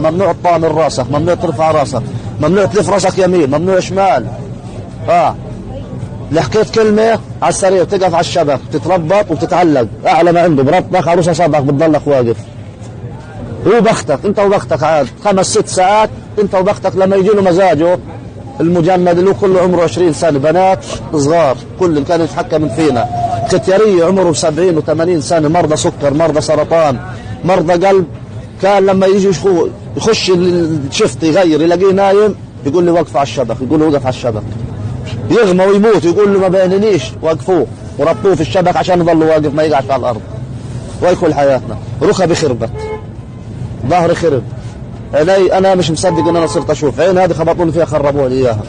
ممنوع تطامن راسك، ممنوع ترفع راسك، ممنوع تلف راسك يمين، ممنوع شمال. اللي حكيت كلمة على السرير تقف على الشبك، تتربط وتتعلق أعلى ما عنده، بربطك عروس أصابعك بتضلك واقف. وبختك أنت وبختك عاد 5-6 ساعات أنت وبختك لما يجي له مزاجه. المجند اللي كله عمره 20 سنة، بنات صغار كل كانوا يتحكموا فينا، ختيارية عمره 70 و80 سنة، مرضى سكر، مرضى سرطان، مرضى قلب. كان لما يجي يخش الشفت يغير يلاقيه نايم يقول لي وقف على الشبك، يقول له وقف على الشبك، يغمى ويموت يقول له ما بيننيش، وقفوه وربطوه في الشبك عشان يظل واقف ما يقعش على الأرض. ويكل حياتنا ركبي خربت، ظهري خرب، عيني أنا مش مصدق إن أنا صرت أشوف، عين هذه خبطوني فيها خربوا لي إياها.